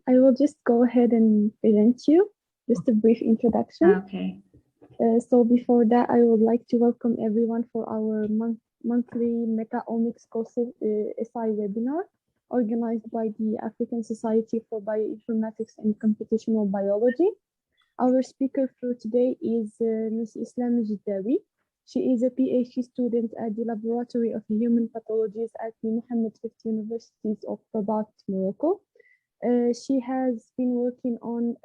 I will just go ahead and present you just a brief introduction. Okay. So before that, I would like to welcome everyone for our monthly Metagenomics SI webinar organized by the African Society for Bioinformatics and Computational Biology. Our speaker for today is Ms. Islam Jaddaoui. She is a PhD student at the Laboratory of Human Pathologies at the Mohammed V Universities of Rabat, Morocco. She has been working on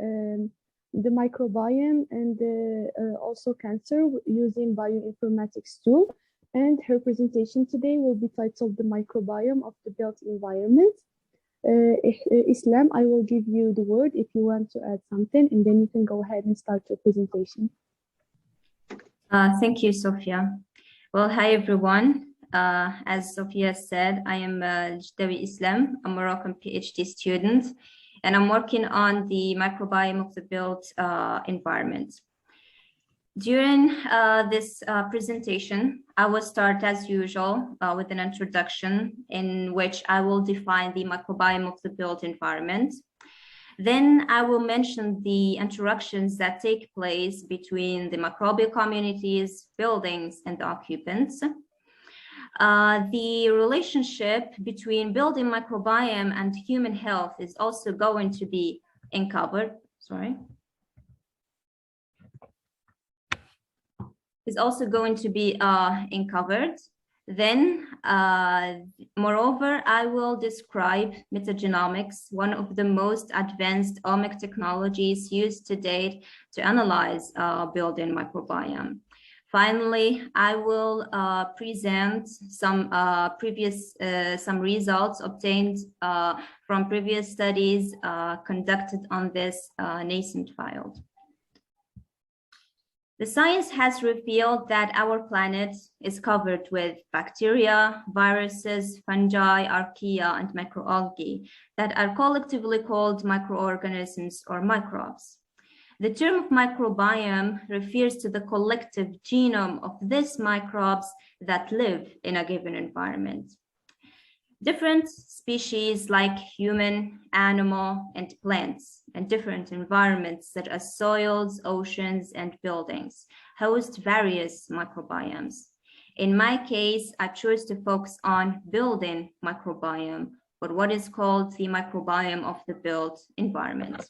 the microbiome and also cancer using bioinformatics tool. And her presentation today will be titled The Microbiome of the Built Environment. Islam, I will give you the word if you want to add something, and then you can go ahead and start your presentation. Thank you, Sophia. Well, hi, everyone. As Sophia said, I am Jaddaoui Islam, a Moroccan PhD student, and I'm working on the microbiome of the built environment. During this presentation, I will start as usual with an introduction in which I will define the microbiome of the built environment. Then I will mention the interactions that take place between the microbial communities, buildings, and the occupants. The relationship between building microbiome and human health is also going to be uncovered. Is also going to be uncovered. Then, moreover, I will describe metagenomics, one of the most advanced omic technologies used to date to analyze building microbiome. Finally, I will present some results obtained from previous studies conducted on this nascent field. The science has revealed that our planet is covered with bacteria, viruses, fungi, archaea, and microalgae that are collectively called microorganisms or microbes. The term microbiome refers to the collective genome of these microbes that live in a given environment. Different species like human, animal, and plants, and different environments such as soils, oceans, and buildings host various microbiomes. In my case, I chose to focus on building microbiome, or what is called the microbiome of the built environment.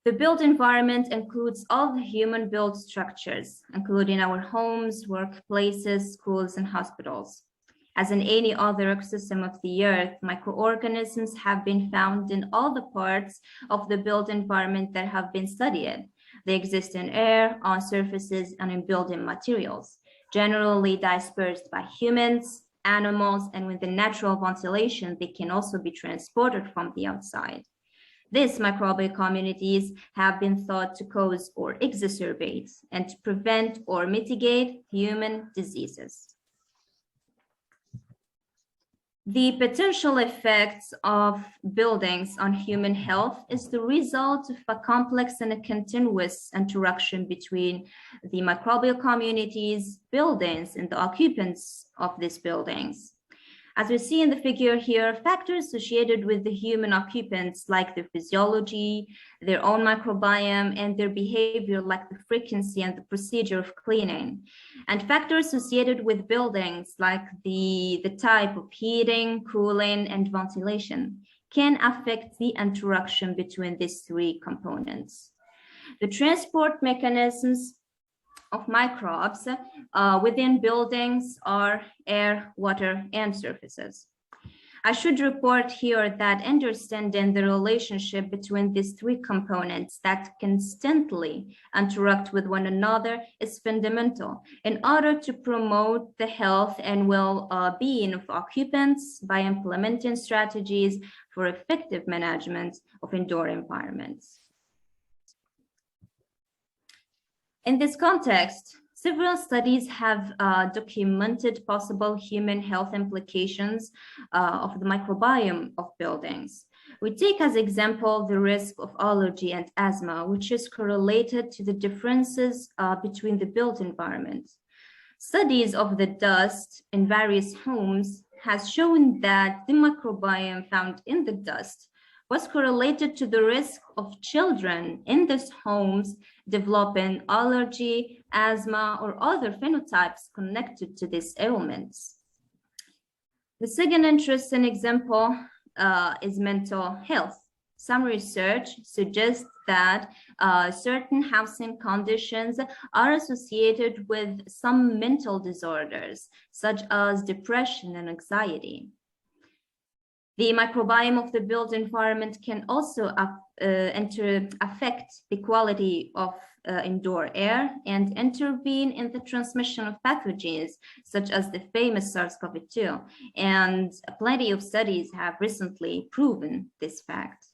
The built environment includes all the human-built structures, including our homes, workplaces, schools, and hospitals. As in any other ecosystem of the Earth, microorganisms have been found in all the parts of the built environment that have been studied. They exist in air, on surfaces, and in building materials, generally dispersed by humans, animals, and with the natural ventilation, they can also be transported from the outside. These microbial communities have been thought to cause or exacerbate and to prevent or mitigate human diseases. The potential effects of buildings on human health is the result of a complex and a continuous interaction between the microbial communities, buildings, and the occupants of these buildings. As we see in the figure here, factors associated with the human occupants like their physiology, their own microbiome, and their behavior like the frequency and the procedure of cleaning. And factors associated with buildings like the type of heating, cooling, and ventilation can affect the interaction between these three components. The transport mechanisms of microbes within buildings are air, water, and surfaces. I should report here that understanding the relationship between these three components that constantly interact with one another is fundamental in order to promote the health and well-being of occupants by implementing strategies for effective management of indoor environments. In this context, several studies have documented possible human health implications of the microbiome of buildings. We take as example the risk of allergy and asthma, which is correlated to the differences between the built environment. Studies of the dust in various homes has shown that the microbiome found in the dust was correlated to the risk of children in these homes developing allergy, asthma, or other phenotypes connected to these ailments. The second interesting example is mental health. Some research suggests that certain housing conditions are associated with some mental disorders, such as depression and anxiety. The microbiome of the built environment can also affect the quality of indoor air and intervene in the transmission of pathogens, such as the famous SARS-CoV-2. And plenty of studies have recently proven this fact.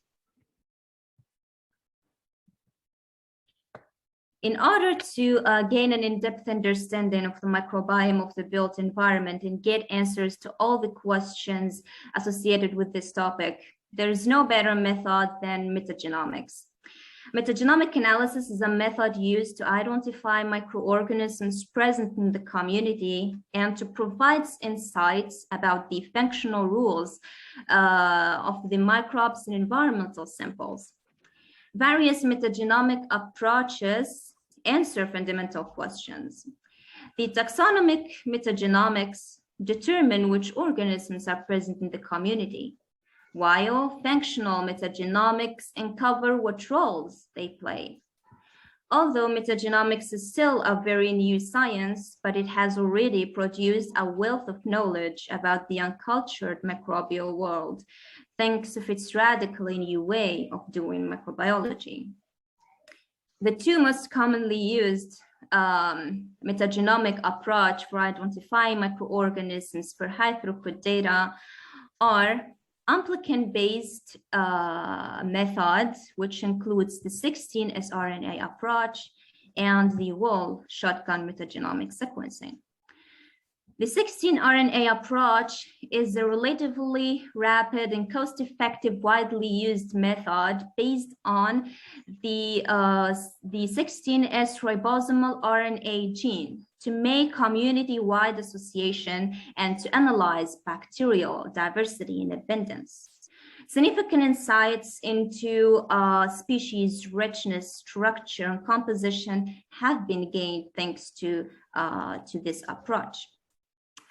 In order to gain an in-depth understanding of the microbiome of the built environment and get answers to all the questions associated with this topic, there is no better method than metagenomics. Metagenomic analysis is a method used to identify microorganisms present in the community and to provide insights about the functional rules of the microbes in environmental samples. Various metagenomic approaches answer fundamental questions. The taxonomic metagenomics determine which organisms are present in the community, while functional metagenomics uncover what roles they play. Although metagenomics is still a very new science, but it has already produced a wealth of knowledge about the uncultured microbial world, thanks to its radically new way of doing microbiology. The two most commonly used metagenomic approach for identifying microorganisms for high throughput data are amplicon-based method, which includes the 16 sRNA approach and the whole shotgun metagenomic sequencing. The 16 RNA approach is a relatively rapid and cost-effective, widely used method based on the 16S ribosomal RNA gene to make community-wide association and to analyze bacterial diversity in abundance. Significant insights into species richness, structure, and composition have been gained thanks to this approach.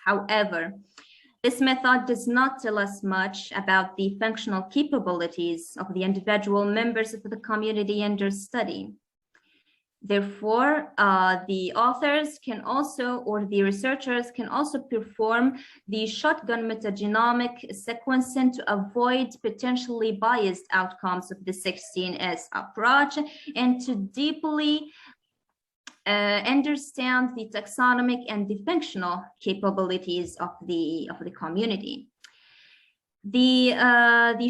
However, this method does not tell us much about the functional capabilities of the individual members of the community under study. Therefore, the authors can also, or the researchers can also perform the shotgun metagenomic sequencing to avoid potentially biased outcomes of the 16S approach and to deeply understand the taxonomic and the functional capabilities of the community. The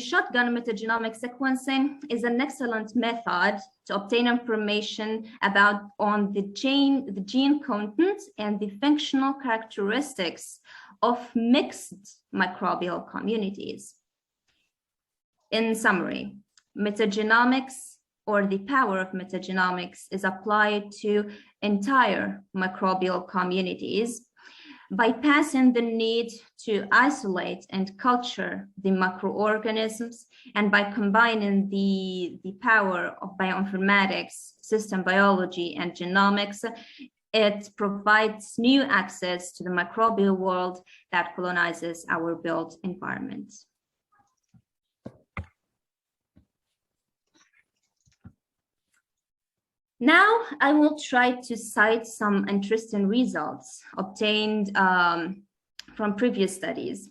shotgun metagenomic sequencing is an excellent method to obtain information about the gene content and the functional characteristics of mixed microbial communities. In summary, metagenomics, or the power of metagenomics, is applied to entire microbial communities, bypassing the need to isolate and culture the microorganisms, and by combining the power of bioinformatics, system biology, and genomics, it provides new access to the microbial world that colonizes our built environment. Now, I will try to cite some interesting results obtained from previous studies.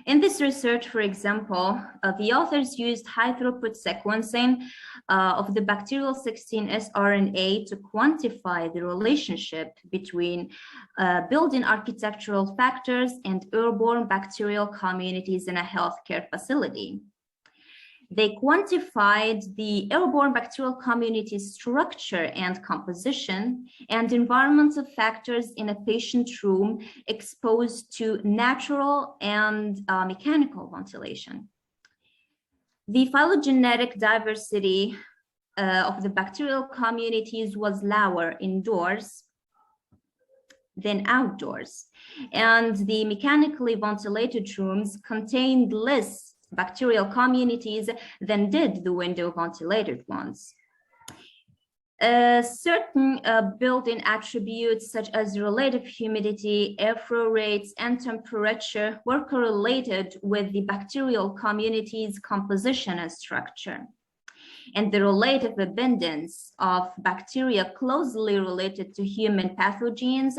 In this research, for example, the authors used high-throughput sequencing of the bacterial 16S RNA to quantify the relationship between building architectural factors and airborne bacterial communities in a healthcare facility. They quantified the airborne bacterial community structure and composition and environmental factors in a patient room exposed to natural and mechanical ventilation. The phylogenetic diversity of the bacterial communities was lower indoors than outdoors, and the mechanically ventilated rooms contained less bacterial communities than did the window ventilated ones. Certain building attributes such as relative humidity, airflow rates, and temperature were correlated with the bacterial community's composition and structure. And the relative abundance of bacteria closely related to human pathogens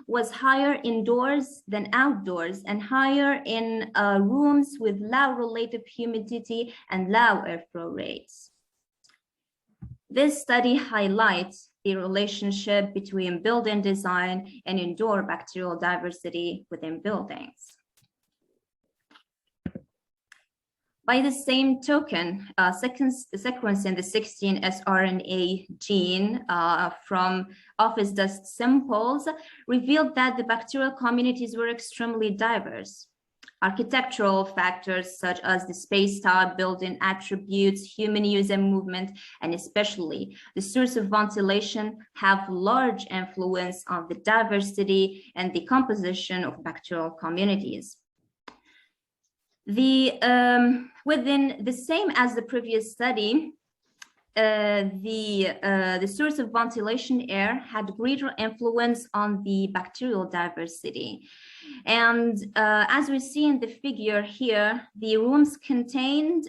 was higher indoors than outdoors, and higher in rooms with low relative humidity and low airflow rates. This study highlights the relationship between building design and indoor bacterial diversity within buildings. By the same token, sequencing the 16 sRNA gene from office dust samples revealed that the bacterial communities were extremely diverse. Architectural factors such as the space type, building attributes, human use and movement, and especially the source of ventilation have large influence on the diversity and the composition of bacterial communities. Within the same as the previous study, the source of ventilation air had greater influence on the bacterial diversity. And as we see in the figure here, the rooms contained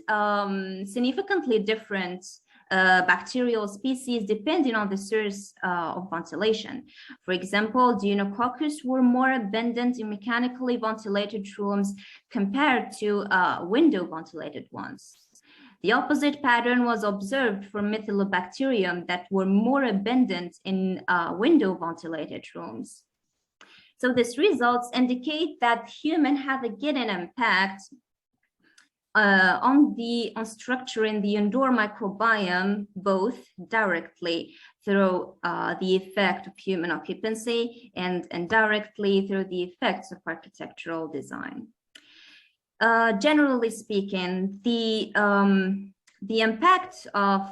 significantly different bacterial species depending on the source of ventilation. For example, Deinococcus were more abundant in mechanically ventilated rooms compared to window ventilated ones. The opposite pattern was observed for Methylobacterium that were more abundant in window ventilated rooms. So these results indicate that humans have a given impact on structuring the indoor microbiome, both directly through the effect of human occupancy and indirectly through the effects of architectural design. Generally speaking, the impact of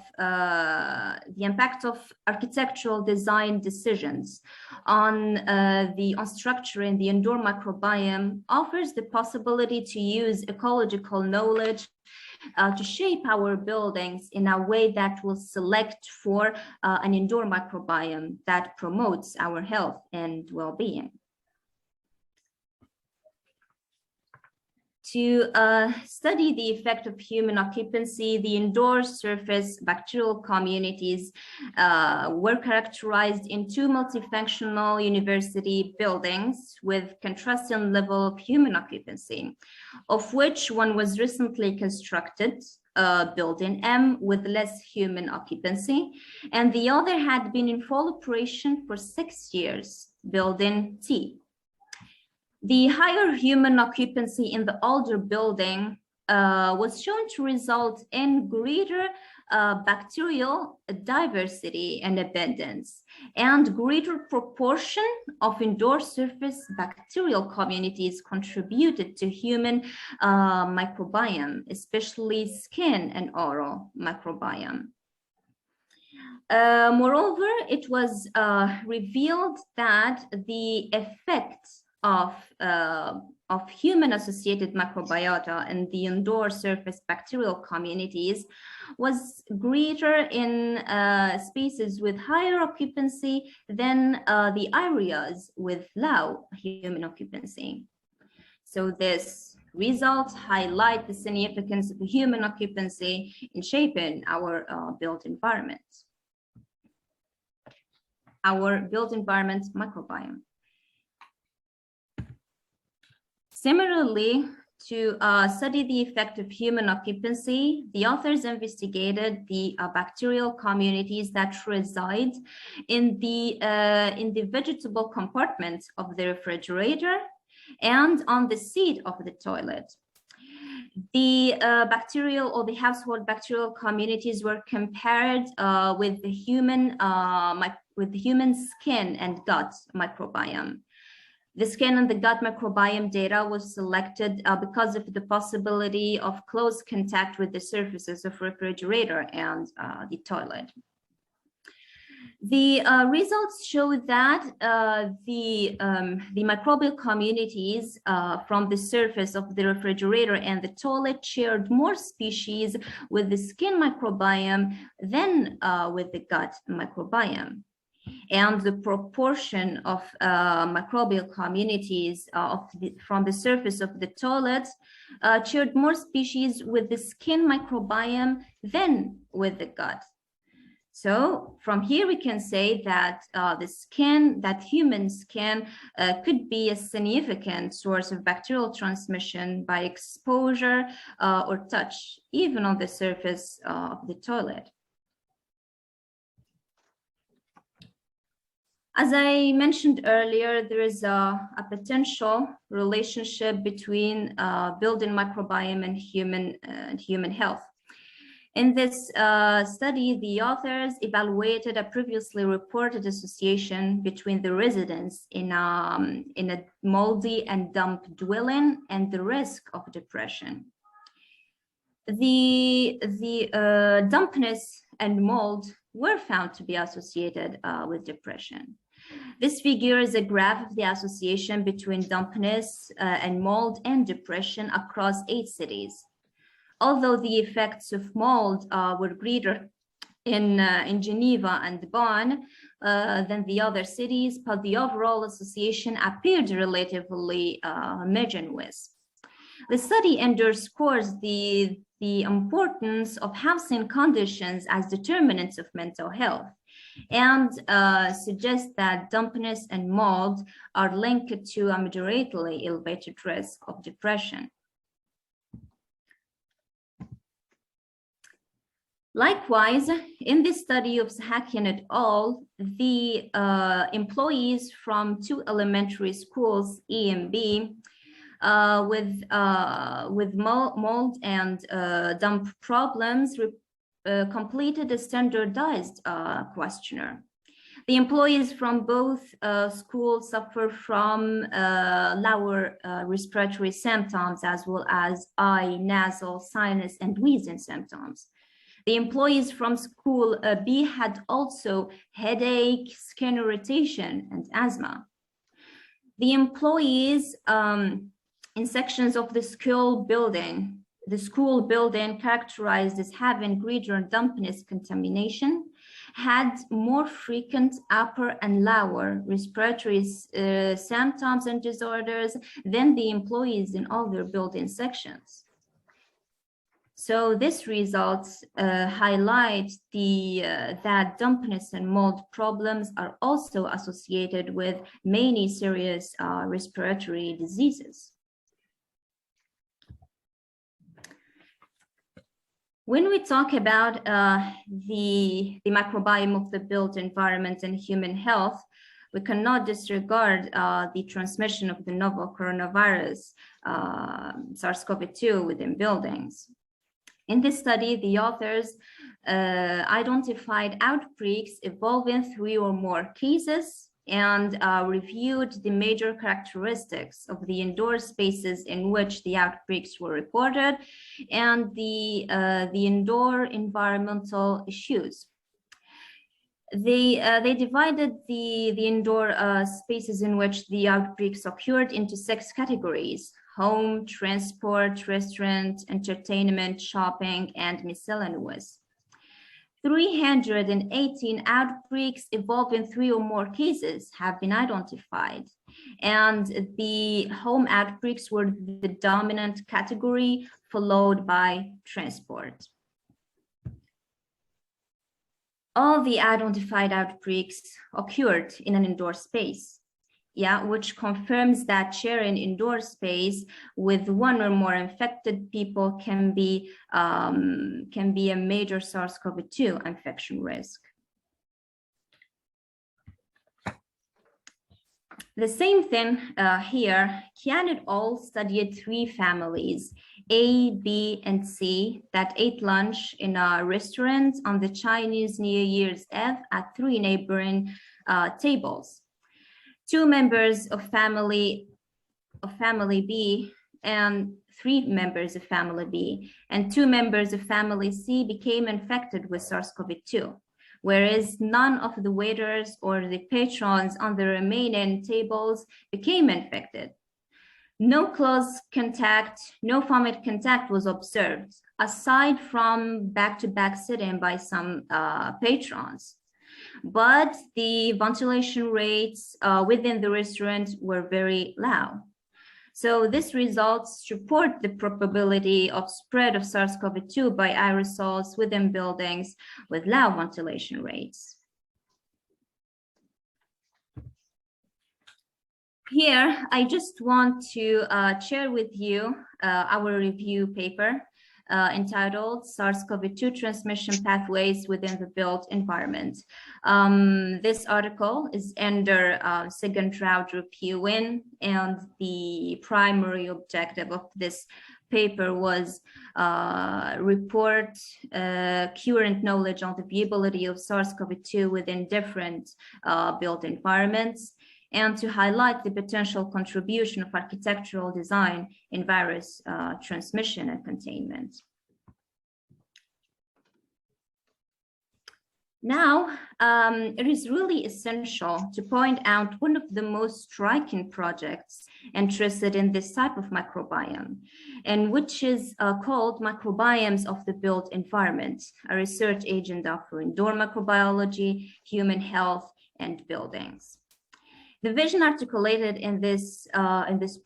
architectural design decisions on structuring the indoor microbiome offers the possibility to use ecological knowledge to shape our buildings in a way that will select for an indoor microbiome that promotes our health and well-being. To study the effect of human occupancy, the indoor surface bacterial communities were characterized in two multifunctional university buildings with contrasting level of human occupancy, of which one was recently constructed, building M, with less human occupancy, and the other had been in full operation for 6 years, building T. The higher human occupancy in the older building was shown to result in greater bacterial diversity and abundance, and greater proportion of indoor surface bacterial communities contributed to human microbiome, especially skin and oral microbiome. Moreover, it was revealed that the effects of human-associated microbiota in the indoor surface bacterial communities was greater in spaces with higher occupancy than the areas with low human occupancy. So this results highlight the significance of human occupancy in shaping our built environment, microbiome. Similarly, to study the effect of human occupancy, the authors investigated the bacterial communities that reside in the vegetable compartment of the refrigerator and on the seat of the toilet. The bacterial or the household bacterial communities were compared with the human skin and gut microbiome. The skin and the gut microbiome data was selected because of the possibility of close contact with the surfaces of refrigerator and the toilet. The results show that the microbial communities from the surface of the refrigerator and the toilet shared more species with the skin microbiome than with the gut microbiome. And the proportion of microbial communities from the surface of the toilet shared more species with the skin microbiome than with the gut. So from here we can say that human skin could be a significant source of bacterial transmission by exposure or touch, even on the surface of the toilet. As I mentioned earlier, there is a potential relationship between building microbiome and human health. In this study, the authors evaluated a previously reported association between the residents in a moldy and damp dwelling and the risk of depression. The dampness and mold were found to be associated with depression. This figure is a graph of the association between dampness and mold and depression across 8 cities. Although the effects of mold were greater in Geneva and Bonn than the other cities, but the overall association appeared relatively homogeneous. The study underscores the importance of housing conditions as determinants of mental health and suggests that dampness and mold are linked to a moderately elevated risk of depression. Likewise, in this study of Sahakian et al., the employees from 2 elementary schools, E and B, with mold and damp problems, completed a standardized questionnaire. The employees from both schools suffer from lower respiratory symptoms as well as eye, nasal, sinus, and wheezing symptoms. The employees from school B had also headache, skin irritation, and asthma. The employees in sections of the school building characterized as having greater dampness contamination, had more frequent upper and lower respiratory symptoms and disorders than the employees in other building sections. So this results highlight that dampness and mold problems are also associated with many serious respiratory diseases. When we talk about the microbiome of the built environment and human health, we cannot disregard the transmission of the novel coronavirus, SARS-CoV-2, within buildings. In this study, the authors identified outbreaks involving 3 or more cases and reviewed the major characteristics of the indoor spaces in which the outbreaks were reported and the indoor environmental issues. They divided the indoor spaces in which the outbreaks occurred into 6 categories: home, transport, restaurant, entertainment, shopping, and miscellaneous. 318 outbreaks involving 3 or more cases have been identified, and the home outbreaks were the dominant category, followed by transport. All the identified outbreaks occurred in an indoor space, which confirms that sharing indoor space with 1 or more infected people can be a major SARS-CoV-2 infection risk. The same thing here. Kian et al. Studied 3 families, A, B, and C, that ate lunch in a restaurant on the Chinese New Year's Eve at 3 neighboring tables. 2 members of family B and 3 members of family B and 2 members of family C became infected with SARS-CoV-2. whereas none of the waiters or the patrons on the remaining tables became infected. No close contact, no vomit contact was observed, aside from back-to-back sitting by some patrons. But the ventilation rates within the restaurant were very low. So these results support the probability of spread of SARS-CoV-2 by aerosols within buildings with low ventilation rates. Here, I just want to share with you our review paper entitled SARS-CoV-2 Transmission Pathways Within the Built Environment. This article is under second round reviewing, and the primary objective of this paper was report current knowledge on the viability of SARS-CoV-2 within different built environments, and to highlight the potential contribution of architectural design in virus transmission and containment. Now, it is really essential to point out one of the most striking projects interested in this type of microbiome, and which is called Microbiomes of the Built Environment, a research agenda for indoor microbiology, human health, and buildings. The vision articulated in this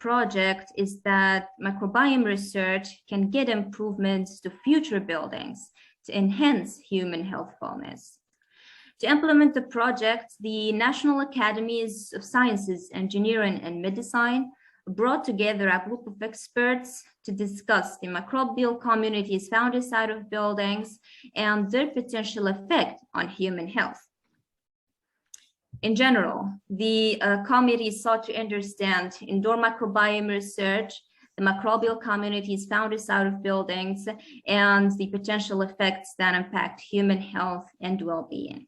project is that microbiome research can get improvements to future buildings to enhance human healthfulness. To implement the project, the National Academies of Sciences, Engineering, and Medicine brought together a group of experts to discuss the microbial communities found inside of buildings and their potential effect on human health. In general, the committee sought to understand indoor microbiome research, the microbial communities found inside of buildings, and the potential effects that impact human health and well-being.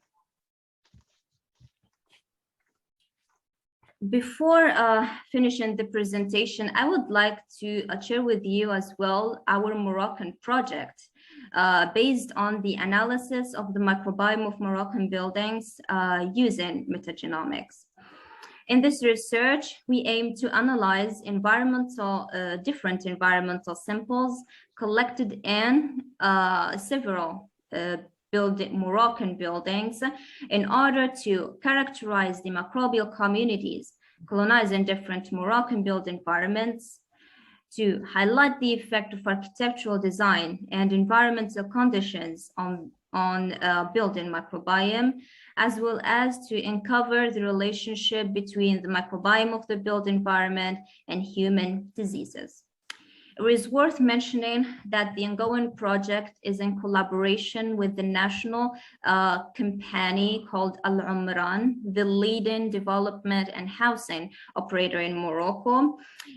Before finishing the presentation, I would like to share with you as well our Moroccan project. Based on the analysis of the microbiome of Moroccan buildings using metagenomics. In this research, we aim to analyze different environmental samples collected in several Moroccan buildings in order to characterize the microbial communities colonized in different Moroccan built environments, to highlight the effect of architectural design and environmental conditions on building microbiome, as well as to uncover the relationship between the microbiome of the built environment and human diseases. It is worth mentioning that the ongoing project is in collaboration with the national company called Al Umran, the leading development and housing operator in Morocco,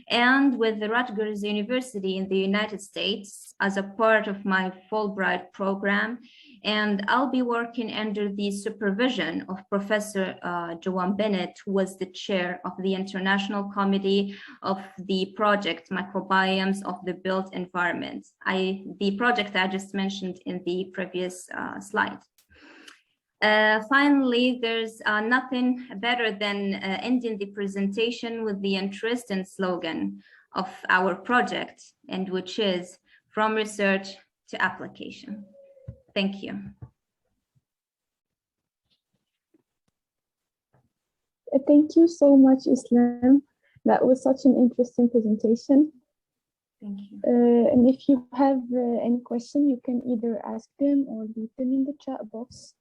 and with the Rutgers University in the United States as a part of my Fulbright program. And I'll be working under the supervision of Professor Joan Bennett, who was the chair of the International Committee of the project Microbiomes of the Built Environment, the project I just mentioned in the previous slide. Finally, there's nothing better than ending the presentation with the interest and slogan of our project, and which is from research to application. Thank you. Thank you so much, Islam. That was such an interesting presentation. Thank you. And if you have any question, you can either ask them or leave them in the chat box,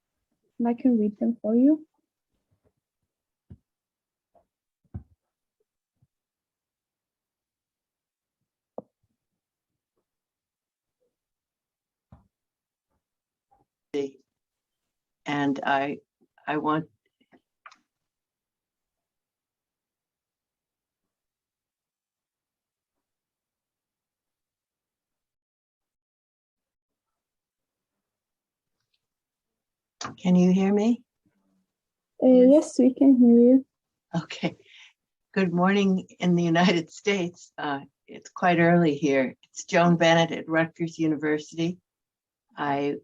and I can read them for you. And I want Can you hear me? Yes, we can hear you. Okay. Good morning in the United States. It's quite early here. It's Joan Bennett at Rutgers University. I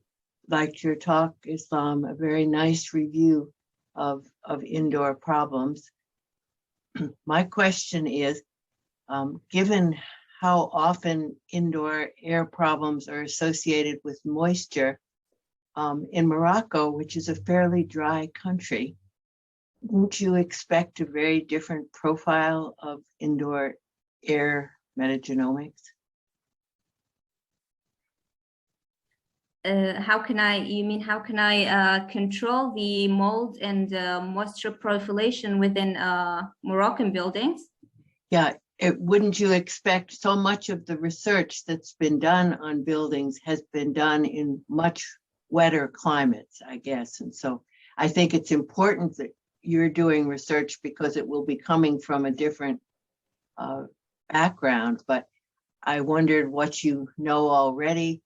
liked your talk, Islam, a very nice review of indoor problems. My question is, given how often indoor air problems are associated with moisture, in Morocco, which is a fairly dry country, won't you expect a very different profile of indoor air metagenomics? How can I control the mold and moisture proliferation within Moroccan buildings? Yeah, wouldn't you expect so much of the research that's been done on buildings has been done in much wetter climates, I guess. And so I think it's important that you're doing research because it will be coming from a different background. But I wondered what you know already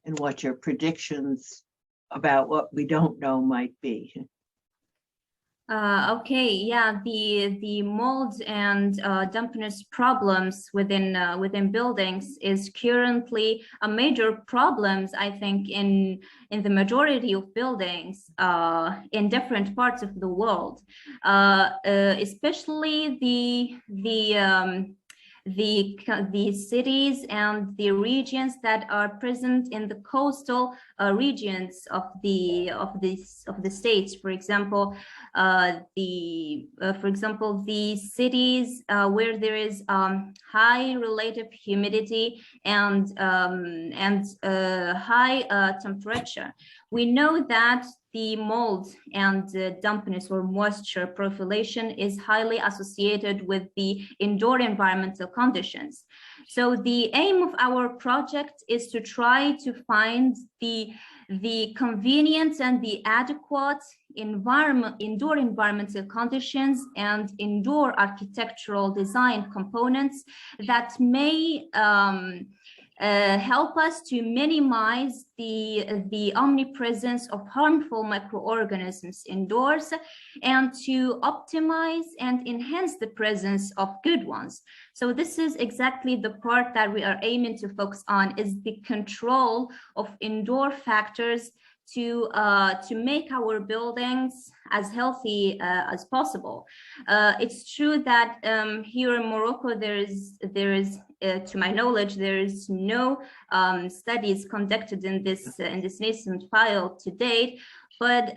and what your predictions about what we don't know might be. Okay, yeah, the mold and dampness problems within buildings is currently a major problems, I think, in the majority of buildings in different parts of the world, especially the cities and the regions that are present in the coastal regions of the states. For example, the cities where there is high relative humidity and high temperature. We know that the mold and dampness or moisture proliferation is highly associated with the indoor environmental conditions. So the aim of our project is to try to find the convenient and the adequate indoor environmental conditions and indoor architectural design components that may help us to minimize the omnipresence of harmful microorganisms indoors and to optimize and enhance the presence of good ones. So this is exactly the part that we are aiming to focus on, is the control of indoor factors to make our buildings as healthy as possible. It's true that here in Morocco, there is to my knowledge, there is no studies conducted in this nascent field to date, but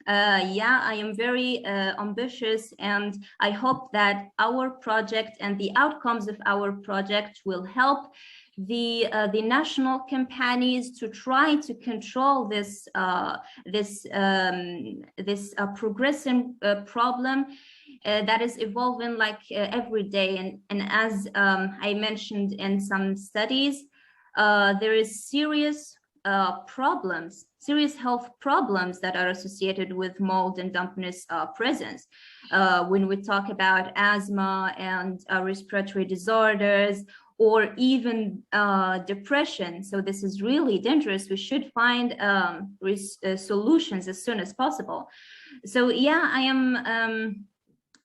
yeah, I am very ambitious, and I hope that our project and the outcomes of our project will help the national companies to try to control this progressing problem that is evolving like every day. And as I mentioned in some studies, there is serious health problems that are associated with mold and dampness presence. When we talk about asthma and respiratory disorders, or even depression. So this is really dangerous. We should find solutions as soon as possible. So yeah,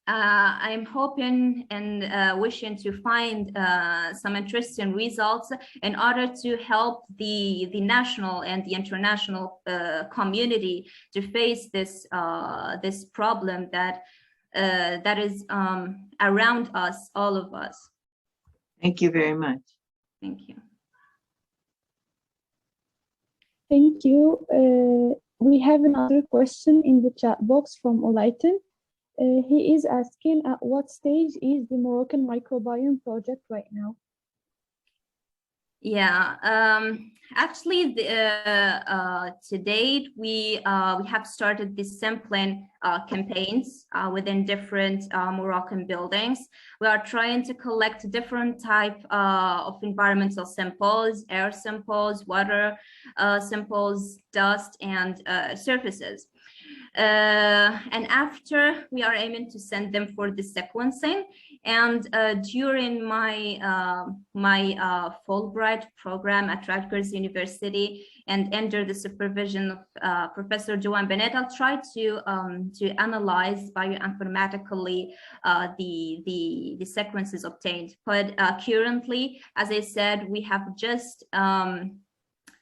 I'm hoping and wishing to find some interesting results in order to help the national and the international community to face this this problem that is around us, all of us. Thank you very much. Thank you. Thank you. We have another question in the chat box from Olaitan. He is asking, at what stage is the Moroccan Microbiome project right now? Yeah, actually, to date, we have started the sampling campaigns within different Moroccan buildings. We are trying to collect different type of environmental samples, air samples, water samples, dust, and surfaces. And after, we are aiming to send them for the sequencing. And during my Fulbright program at Rutgers University, and under the supervision of Professor Joan Bennett, I'll try to analyze bioinformatically the sequences obtained. But currently, as I said, we have just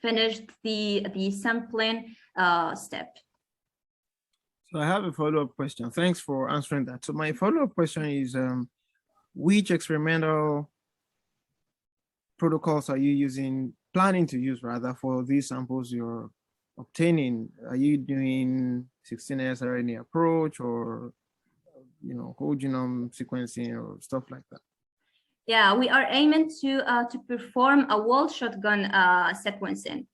finished the sampling step. So I have a follow-up question. Thanks for answering that. So my follow-up question is, which experimental protocols are you planning to use rather for these samples you're obtaining? Are you doing 16S RNA approach, or whole genome sequencing or stuff like that? Yeah, we are aiming to perform a whole shotgun sequencing.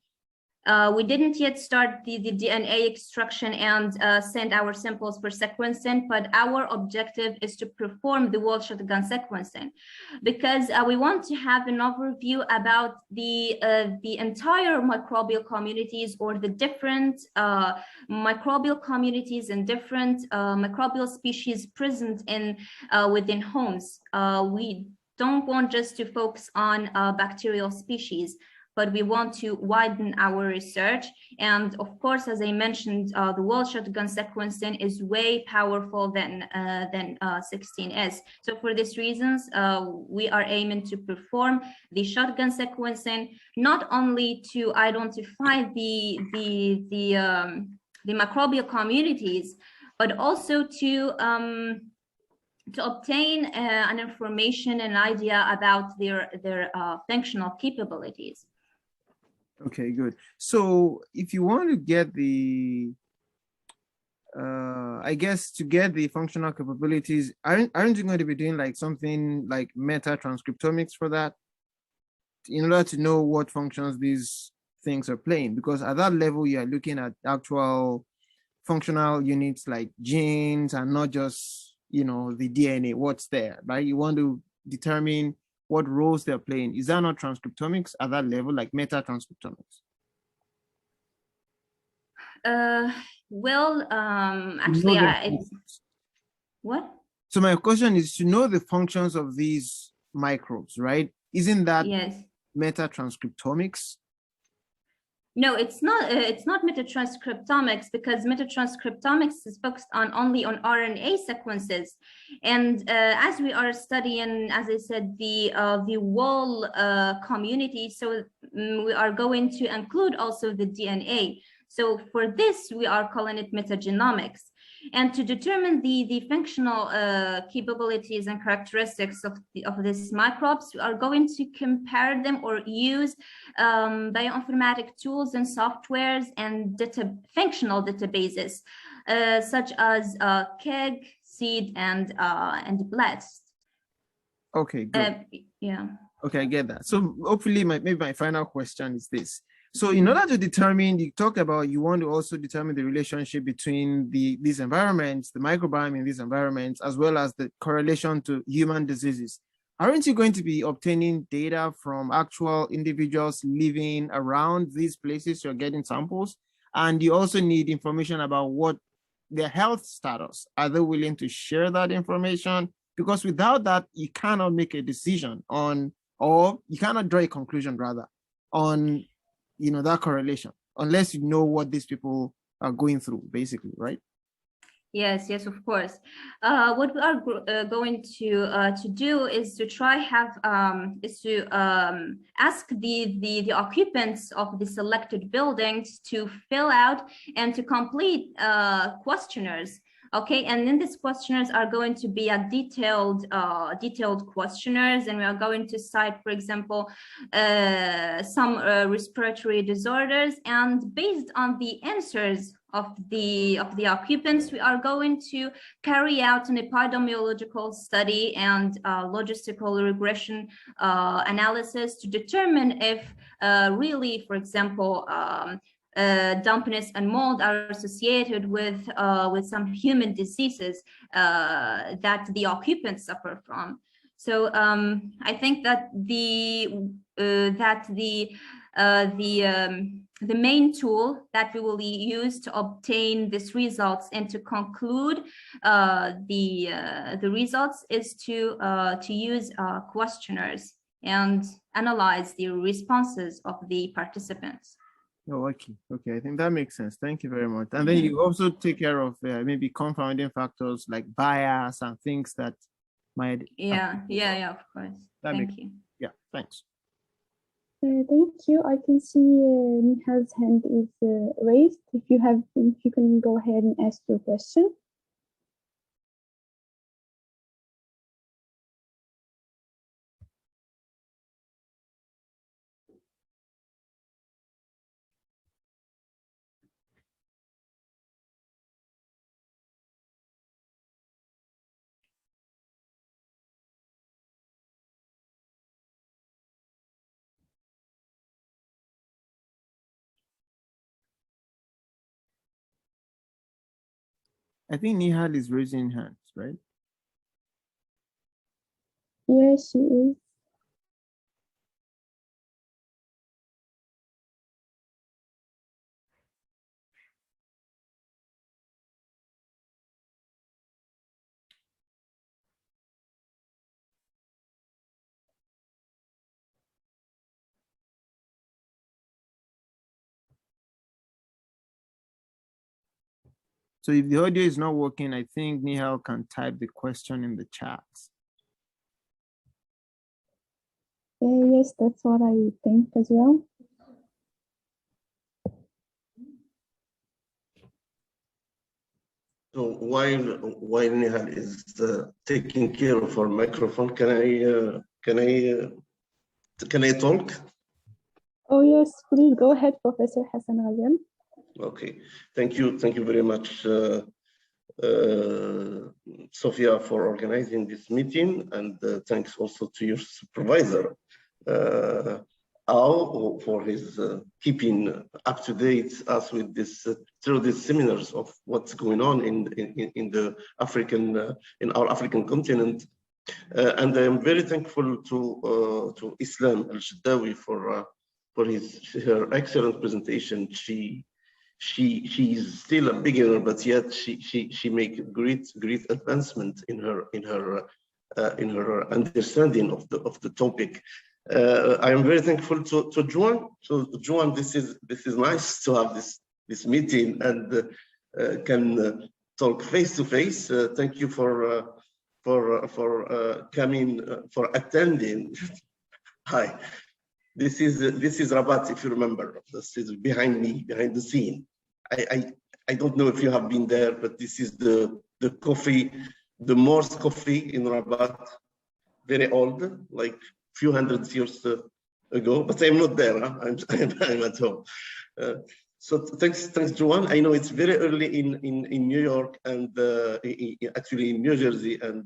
We didn't yet start the DNA extraction and send our samples for sequencing, but our objective is to perform the whole shotgun sequencing, because we want to have an overview about the entire microbial communities, or the different microbial communities and different microbial species present in within homes. We don't want just to focus on bacterial species, but we want to widen our research. And of course, as I mentioned, the whole shotgun sequencing is way powerful than 16S. So for these reasons, we are aiming to perform the shotgun sequencing, not only to identify the microbial communities, but also to obtain an information and idea about their functional capabilities. Okay, good. So if you want to get the, I guess to get the functional capabilities, aren't you going to be doing like something like meta-transcriptomics for that, in order to know what functions these things are playing? Because at that level, you are looking at actual functional units like genes, and not just, the DNA, what's there, right? You want to determine what roles they're playing. Is that not transcriptomics at that level, like meta-transcriptomics? Actually, what? So my question is to know the functions of these microbes, right? Isn't that meta-transcriptomics? No, it's not. It's not metatranscriptomics, because metatranscriptomics is focused only on RNA sequences, and as we are studying, as I said, the whole community, so we are going to include also the DNA. So for this, we are calling it metagenomics. And to determine the functional capabilities and characteristics of these microbes, we are going to compare them or use bioinformatic tools and softwares and functional databases, such as KEGG, SEED, and BLAST. Okay, good. Yeah. Okay, I get that. So hopefully, maybe my final question is this. So in order to determine, you talked about you want to also determine the relationship between these environments, the microbiome in these environments, as well as the correlation to human diseases. Aren't you going to be obtaining data from actual individuals living around these places you're getting samples? And you also need information about what their health status. Are they willing to share that information? Because without that, you cannot make a decision on, or you cannot draw a conclusion rather on that correlation, unless you know what these people are going through, basically, right? Yes, of course. What we are going to do is to ask the occupants of the selected buildings to fill out and to complete questionnaires. Okay, and then these questionnaires are going to be a detailed questionnaires, and we are going to cite, for example, some respiratory disorders, and based on the answers of the occupants, we are going to carry out an epidemiological study and logistical regression analysis to determine if really, for example, dampness and mold are associated with some human diseases that the occupants suffer from. So I think that the main tool that we will use to obtain these results and to conclude the results is to use questionnaires and analyze the responses of the participants. Oh, okay. I think that makes sense. Thank you very much. And then you also take care of maybe confounding factors like bias and things that might. Yeah, of course. Thank you. Yeah, thanks. Thank you. I can see Nihal's hand is raised. If you can go ahead and ask your question. I think Nihal is raising hands, right? Yes, she is. So if the audio is not working, I think Nihal can type the question in the chat. Yes, that's what I think as well. So while Nihal is taking care of our microphone, can I talk? Oh yes, please go ahead, Professor Hassan Ghazal. Okay, thank you very much, Sophia, for organizing this meeting, and thanks also to your supervisor, Al, for his keeping up to date us with this through these seminars of what's going on in the African in our African continent. And I am very thankful to Islam Al-Jaddaoui for her excellent presentation. She's still a beginner, but yet she make great advancement in her understanding of the topic. I am very thankful to Juan. So Juan, this is nice to have this meeting and can talk face to face. Thank you for coming, for attending. Hi, this is Rabat, if you remember. This is behind me, behind the scene. I don't know if you have been there, but this is the coffee, the Morse coffee in Rabat, very old, like few hundred years ago. But I'm not there. Huh? I'm at home. So thanks, Juan. I know it's very early in New York and actually in New Jersey, and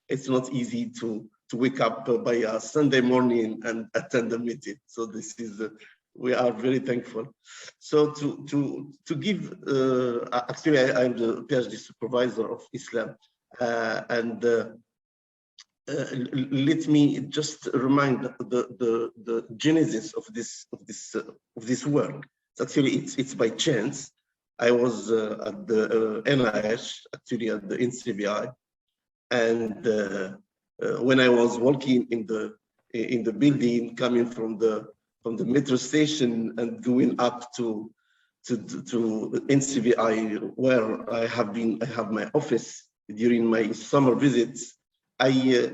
it's not easy to wake up by a Sunday morning and attend the meeting. So this is we are very thankful. So to give actually I'm the PhD supervisor of Islam, and let me just remind the genesis of this work. Actually, it's by chance. I was at the NIH, actually at the NCBI, and when I was walking in the building, coming from the metro station and going up to NCBI, where I have my office during my summer visits, I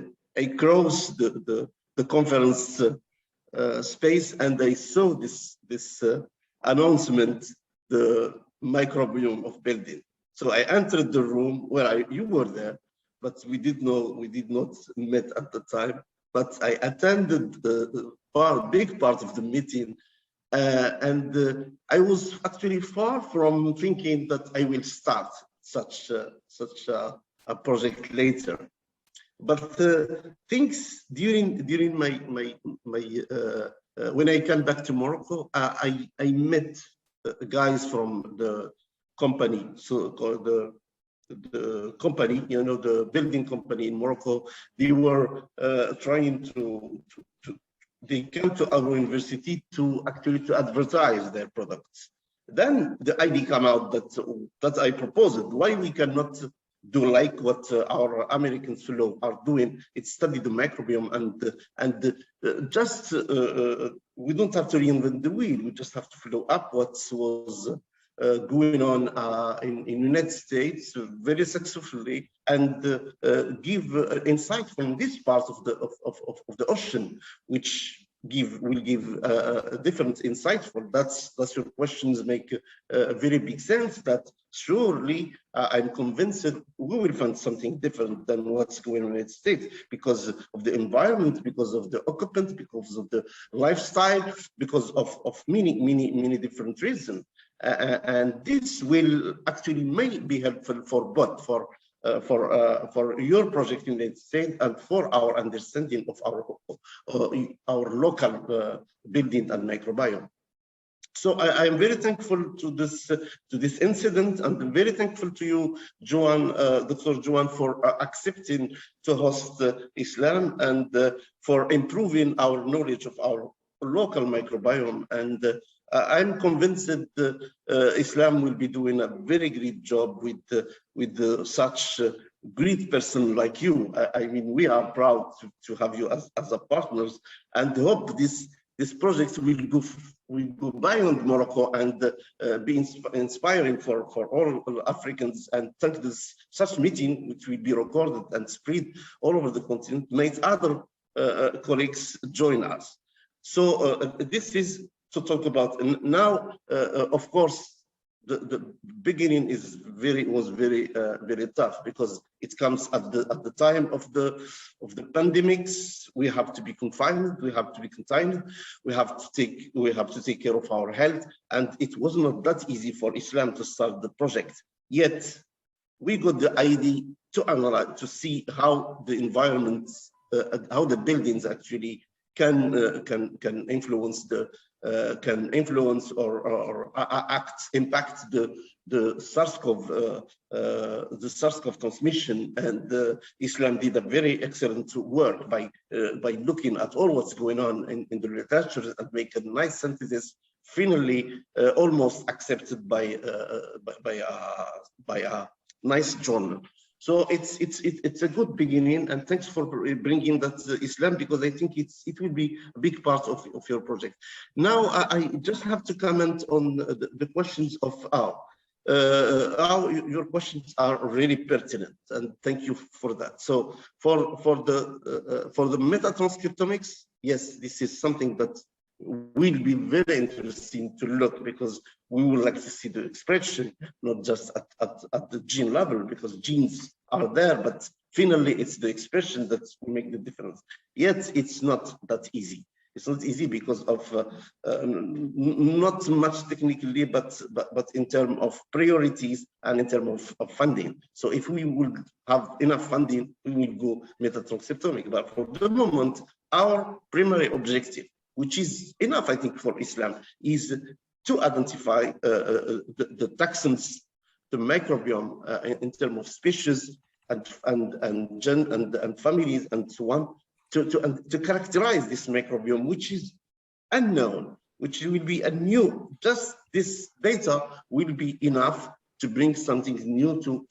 crossed the conference space, and I saw this announcement, the microbiome of building. So I entered the room where you were there, but we did not met at the time. But I attended the big part of the meeting, and I was actually far from thinking that I will start such a project later. But things during my when I came back to Morocco, I met guys from the company, so called the company, you know, the building company in Morocco. They were trying they came to our university to actually advertise their products. Then the idea came out that I proposed, why we cannot do like what our American fellows are doing. It's study the microbiome and just we don't have to reinvent the wheel. We just have to follow up what was going on in United States very successfully, and give insight from this part of the ocean, which will give different insightful. That's your questions make very big sense. That surely I'm convinced we will find something different than what's going on in the United States because of the environment, because of the occupant, because of the lifestyle, because of many different reasons. And this will actually may be helpful for both for your project in the United States and for our understanding of our local building and microbiome. So I am very thankful to this incident, and I'm very thankful to you, Joan, Dr. Joan, for accepting to host Islam and for improving our knowledge of our local microbiome. And I'm convinced that Islam will be doing a very great job with such great person like you. I mean, we are proud to have you as a partners, and hope this project will go beyond Morocco and be inspiring for all Africans. And thank such meeting, which will be recorded and spread all over the continent, make other colleagues join us. So this is to talk about. And now, of course, the beginning was very tough because it comes at the time of the pandemics. We have to be confined, we have to be contained, we have to take care of our health, and it was not that easy for Islam to start the project. Yet we got the idea to analyze, to see how the environments, how the buildings actually can influence or impact the SARS-CoV transmission. And Islam did a very excellent work by looking at all what's going on in the literature and make a nice synthesis, finally almost accepted by a nice journal. So it's a good beginning, and thanks for bringing that Islam, because I think it will be a big part of your project. Now I just have to comment on the questions of your questions are really pertinent, and thank you for that. So for the meta-transcriptomics, yes, this is something that will be very interesting to look, because we would like to see the expression, not just at the gene level, because genes are there, but finally it's the expression that will make the difference. Yet it's not that easy. It's not easy because of not much technically, but in terms of priorities and in terms of funding. So if we will have enough funding, we will go meta-transcriptomic. But for the moment, our primary objective, which is enough, I think, for Islam, is to identify the taxons, the microbiome in terms of species and families and so on, to characterize this microbiome, which is unknown, which will be a new. Just this data will be enough to bring something new to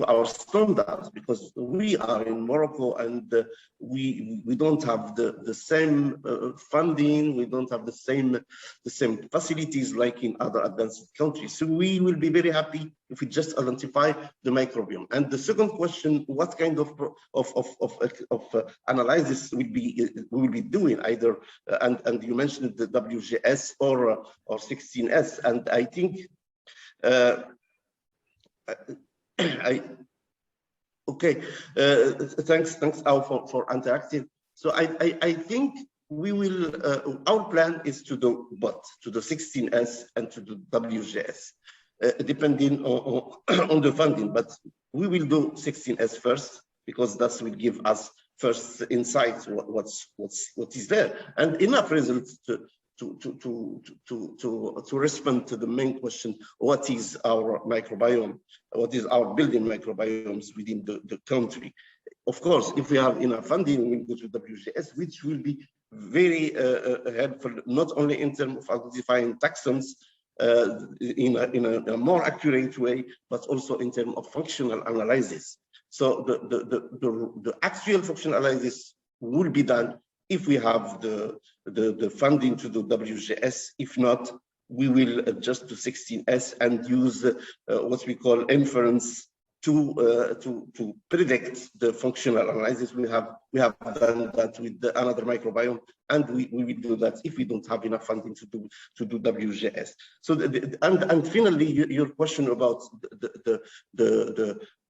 our standards, because we are in Morocco and we don't have the same funding, we don't have the same facilities like in other advanced countries. So we will be very happy if we just identify the microbiome. And the second question, what kind of analysis we will be doing, either and you mentioned the WGS or 16S, and I think thanks Al for interactive. So I think we will our plan is to do both, to the 16S and to the WGS, depending on the funding, but we will do 16S first, because that will give us first insights what is there and enough results to respond to the main question: what is our microbiome? What is our building microbiomes within the country? Of course, if we have enough funding, we'll go to WGS, which will be very helpful, not only in terms of identifying taxons in a more accurate way, but also in terms of functional analysis. So the actual functional analysis will be done if we have the funding to do WGS. If not, we will adjust to 16S and use what we call inference to predict the functional analysis. We have done that with another microbiome, and we will do that if we don't have enough funding to do WGS. So and finally, your question about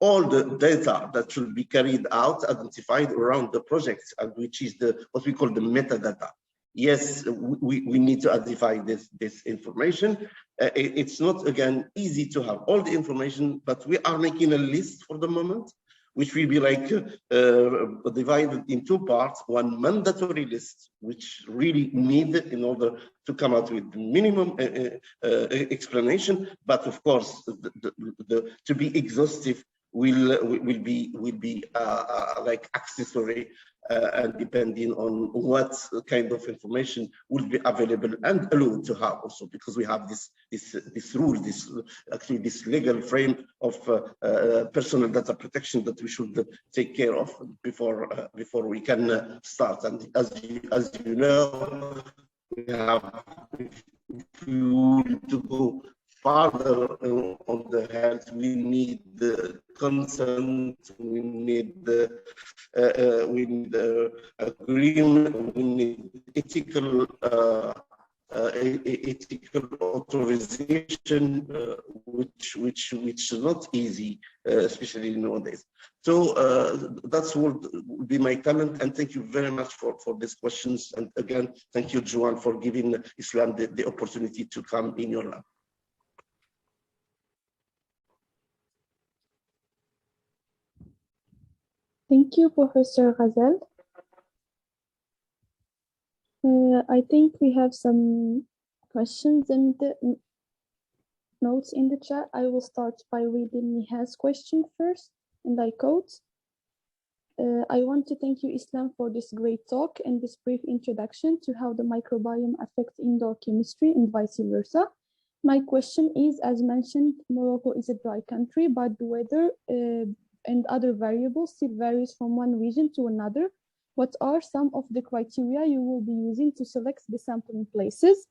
all the data that should be carried out, identified around the projects, and which is what we call the metadata. Yes, we need to identify this information. It's not, again, easy to have all the information, but we are making a list for the moment, which will be like divided in two parts. One mandatory list, which really need in order to come out with the minimum explanation, but of course, to be exhaustive will be like accessory and depending on what kind of information will be available and allowed to have also, because we have this rule, this legal frame of personal data protection that we should take care of before we can start. And as you know, we have, if we want to go further on the health, we need the consent, we need the agreement, we need ethical authorization, which is not easy, especially nowadays. So that's what would be my comment, and thank you very much for these questions. And again, thank you, Joanne, for giving Islam the opportunity to come in your lab. Thank you, Professor Ghazal. I think we have some questions and notes in the chat. I will start by reading Niha's question first, and I quote, I want to thank you, Islam, for this great talk and this brief introduction to how the microbiome affects indoor chemistry and vice versa. My question is, as mentioned, Morocco is a dry country, but the weather and other variables still varies from one region to another. What are some of the criteria you will be using to select the sampling places?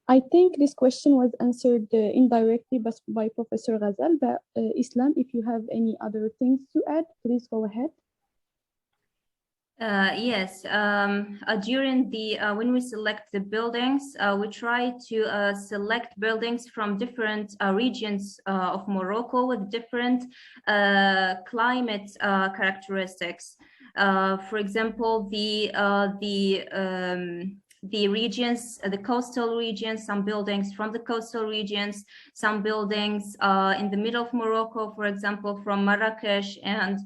I think this question was answered indirectly by Professor Ghazal, but Islam, if you have any other things to add, please go ahead. Yes, during when we select the buildings, we try to select buildings from different regions of Morocco with different climate characteristics. For example, the regions, the coastal regions, some buildings from the coastal regions, some buildings in the middle of Morocco, for example, from Marrakesh, and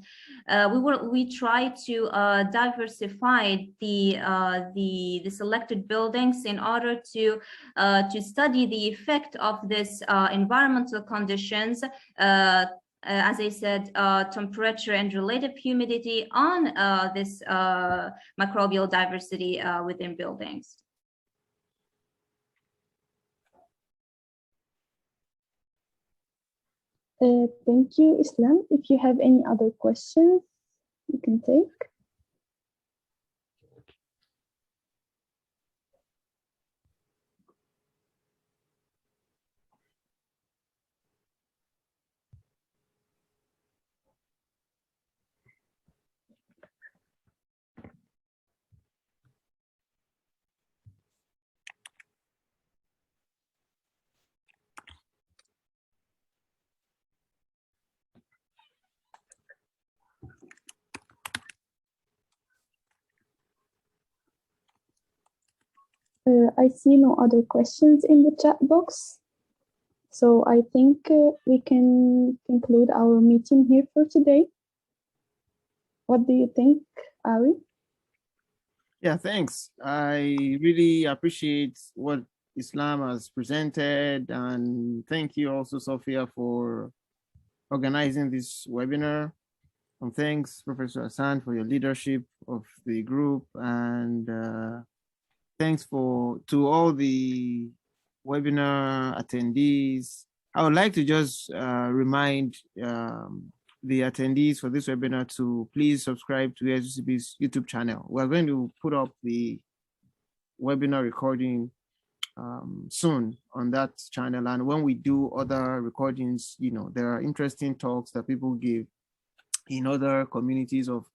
we try to diversify the selected buildings in order to study the effect of this environmental conditions. As I said, temperature and relative humidity on this microbial diversity within buildings. Thank you, Islam. If you have any other questions, you can take. I see no other questions in the chat box. So I think we can conclude our meeting here for today. What do you think, Ari? Yeah, thanks. I really appreciate what Islam has presented, and thank you also, Sophia, for organizing this webinar. And thanks, Professor Hassan, for your leadership of the group, and thanks to all the webinar attendees. I would like to just remind the attendees for this webinar to please subscribe to SUCB's YouTube channel. We're going to put up the webinar recording soon on that channel. And when we do other recordings, you know, there are interesting talks that people give in other communities of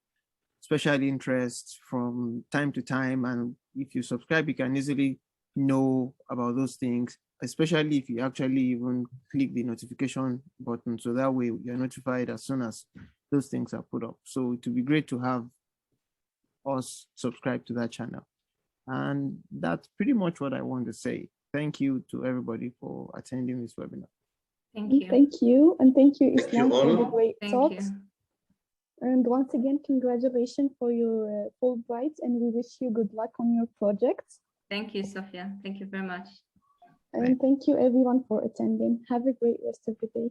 special interest from time to time. And if you subscribe, you can easily know about those things, especially if you actually even click the notification button. So that way you're notified as soon as those things are put up. So it would be great to have us subscribe to that channel. And that's pretty much what I want to say. Thank you to everybody for attending this webinar. Thank you. Thank you. And thank you, Thank you Islam, for the all. great Thank talks. you. And once again, congratulations for your Fulbright, and we wish you good luck on your projects. Thank you, Sophia. Thank you very much. And thank you everyone for attending. Have a great rest of the day.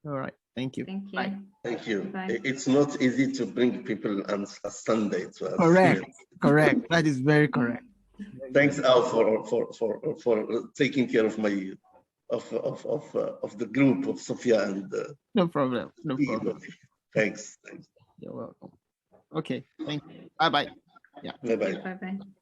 All right. Thank you. Thank you. Bye. Thank you. Bye. It's not easy to bring people on a Sunday to a Correct. field. Correct. That is very correct. Thanks, Al, for taking care of my of the group of Sophia and No problem. No problem. Thanks. You're welcome. Okay. Thank you. Bye-bye. Yeah. Bye bye. Bye-bye.